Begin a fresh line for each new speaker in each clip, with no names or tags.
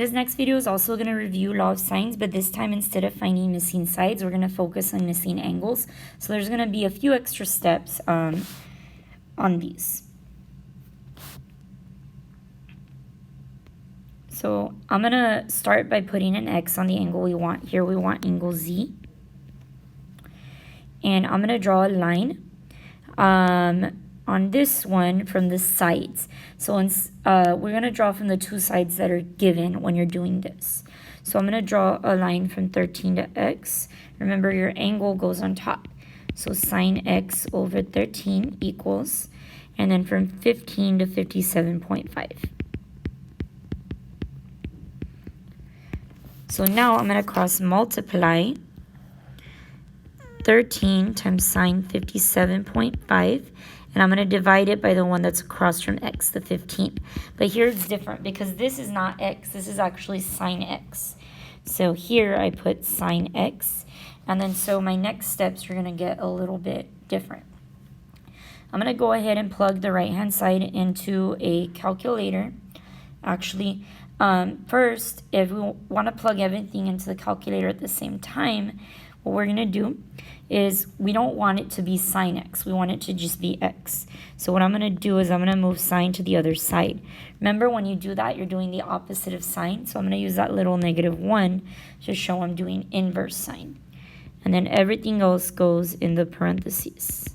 This next video is also going to review law of sines, but this time instead of finding missing sides, we're going to focus on missing angles. So there's going to be a few extra steps on these. So I'm going to start by putting an X on the angle we want. Here we want angle Z. And I'm going to draw a line on this one from the sides. So we're going to draw from the two sides that are given when you're doing this. So I'm going to draw a line from 13 to X. Remember, your angle goes on top. So sine X over 13 equals, and then from 15 to 57.5. So now I'm going to cross multiply 13 times sine 57.5, and I'm going to divide it by the one that's across from X, the 15. But here it's different because this is not X, this is actually sine X. So here I put sine X, and then so my next steps are going to get a little bit different. I'm going to go ahead and plug the right hand side into a calculator. Actually, first, if we want to plug everything into the calculator at the same time, what we're going to do is we don't want it to be sine X. We want it to just be X. So what I'm going to do is I'm going to move sine to the other side. Remember, when you do that, you're doing the opposite of sine. So I'm going to use that little -1 to show I'm doing inverse sine. And then everything else goes in the parentheses.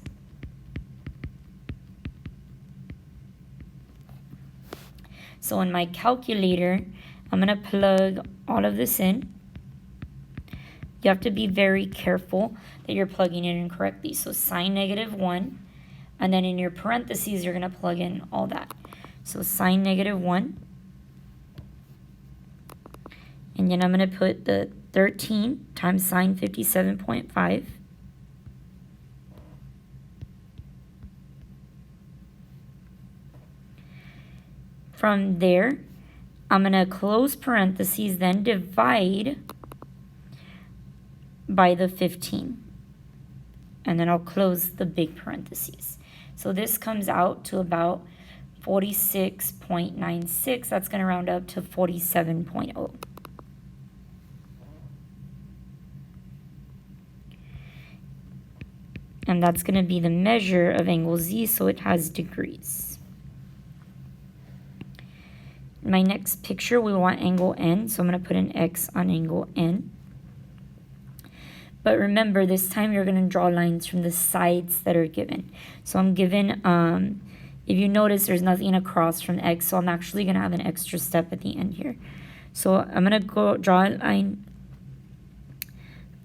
So in my calculator, I'm going to plug all of this in. You have to be very careful that you're plugging it in correctly. So sine -1, and then in your parentheses, you're going to plug in all that. So sine -1, and then I'm going to put the 13 times sine 57.5. From there, I'm going to close parentheses, then divide by the 15. And then I'll close the big parentheses. So this comes out to about 46.96. That's going to round up to 47.0. And that's going to be the measure of angle Z, so it has degrees. My next picture, we want angle N, so I'm going to put an X on angle N. But remember, this time you're going to draw lines from the sides that are given. So I'm given, if you notice, there's nothing across from X, so I'm actually going to have an extra step at the end here. So I'm going to go draw a line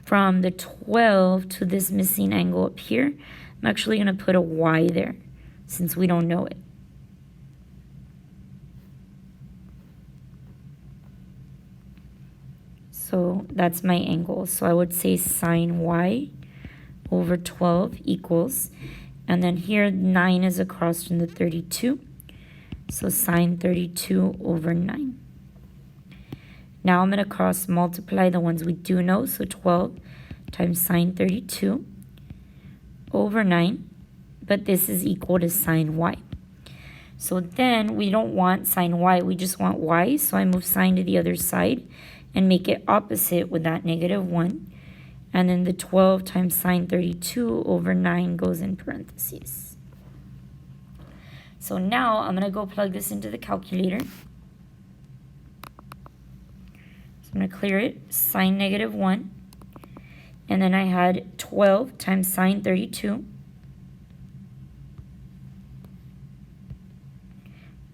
from the 12 to this missing angle up here. I'm actually going to put a Y there, since we don't know it. So that's my angle. So I would say sine Y over 12 equals, and then here 9 is across from the 32. So sine 32 over 9. Now I'm going to cross multiply the ones we do know. So 12 times sine 32 over 9. But this is equal to sine Y. So then we don't want sine Y, we just want Y. So I move sine to the other side and make it opposite with that -1. And then the 12 times sine 32 over 9 goes in parentheses. So now I'm going to go plug this into the calculator. So I'm going to clear it, sine -1. And then I had 12 times sine 32.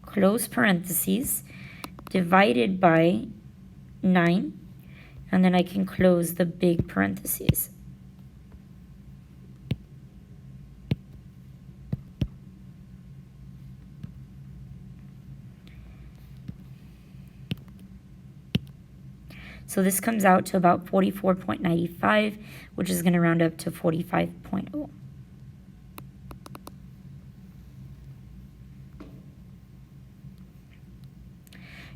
Close parentheses, divided by 9, and then I can close the big parentheses. So this comes out to about 44.95, which is going to round up to 45.0.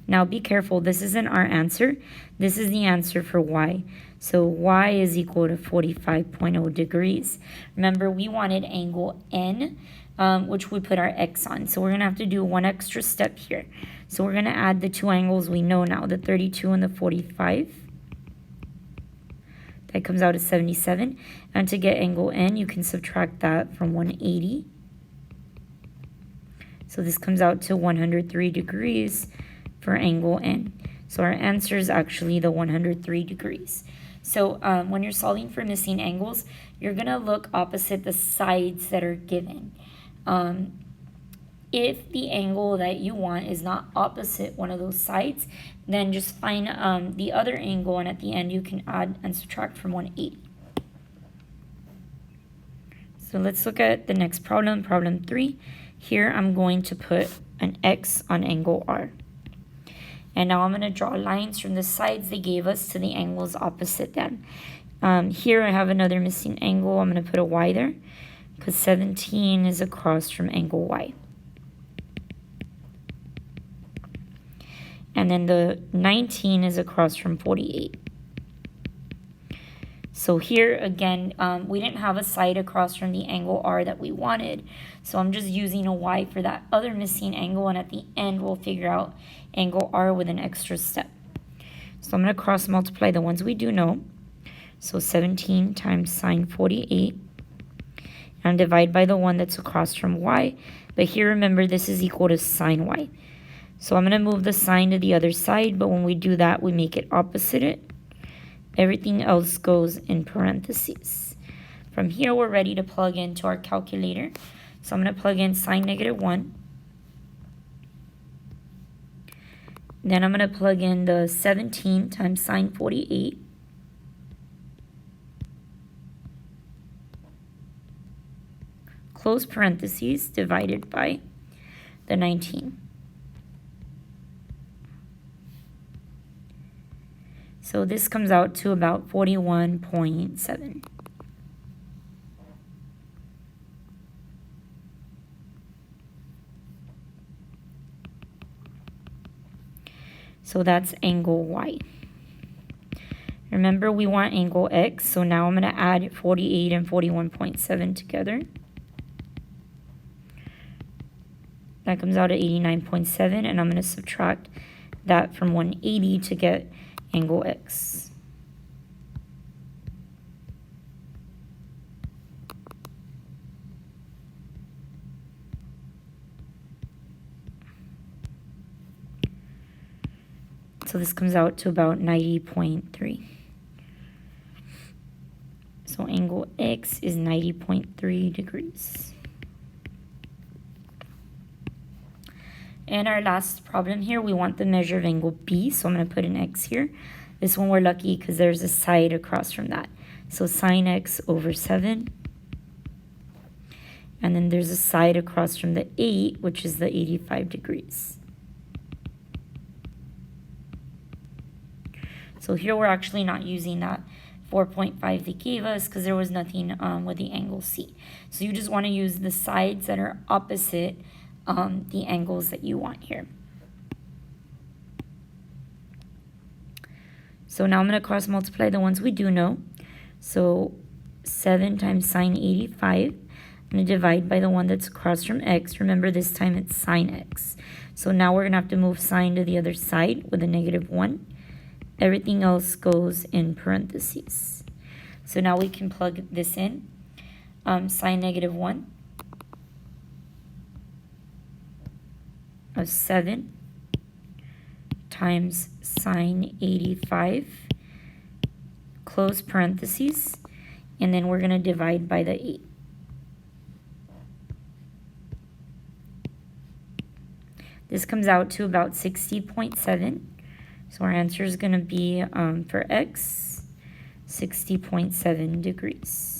Now be careful, this isn't our answer. This is the answer for Y. So Y is equal to 45.0 degrees. Remember, we wanted angle N which we put our x on. So we're going to have to do one extra step here. So we're going to add the two angles we know now, the 32 and the 45. That comes out as 77. And to get angle N, you can subtract that from 180. So this comes out to 103 degrees for angle N. So our answer is actually the 103 degrees. So when you're solving for missing angles, you're going to look opposite the sides that are given. If the angle that you want is not opposite one of those sides, then just find the other angle, and at the end you can add and subtract from 180. So let's look at the next problem, problem 3. Here I'm going to put an X on angle R. And now I'm going to draw lines from the sides they gave us to the angles opposite them. Here I have another missing angle. I'm going to put a Y there because 17 is across from angle Y. And then the 19 is across from 48. So here again, we didn't have a side across from the angle R that we wanted. So I'm just using a Y for that other missing angle, and at the end we'll figure out angle R with an extra step. So I'm going to cross multiply the ones we do know. So 17 times sine 48. And divide by the one that's across from Y. But here remember, this is equal to sine Y. So I'm going to move the sine to the other side, but when we do that, we make it opposite it. Everything else goes in parentheses. From here, we're ready to plug into our calculator. So I'm going to plug in sine -1. Then I'm going to plug in the 17 times sine 48. Close parentheses, divided by the 19. So this comes out to about 41.7. So that's angle Y. Remember, we want angle X, so now I'm going to add 48 and 41.7 together. That comes out at 89.7, and I'm going to subtract that from 180 to get angle X. So this comes out to about 90.3. So angle X is 90.3 degrees. And our last problem here, we want the measure of angle B, so I'm going to put an X here. This one we're lucky because there's a side across from that. So sine X over 7. And then there's a side across from the 8, which is the 85 degrees. So here we're actually not using that 4.5 they gave us because there was nothing with the angle C. So you just want to use the sides that are opposite the angles that you want here. So now I'm going to cross multiply the ones we do know. So 7 times sine 85. I'm going to divide by the one that's across from X. Remember, this time it's sine X. So now we're going to have to move sine to the other side with a -1. Everything else goes in parentheses. So now we can plug this in. Sine -1 of 7 times sine 85, close parentheses, and then we're going to divide by the 8. This comes out to about 60.7. So our answer is going to be, for X, 60.7 degrees.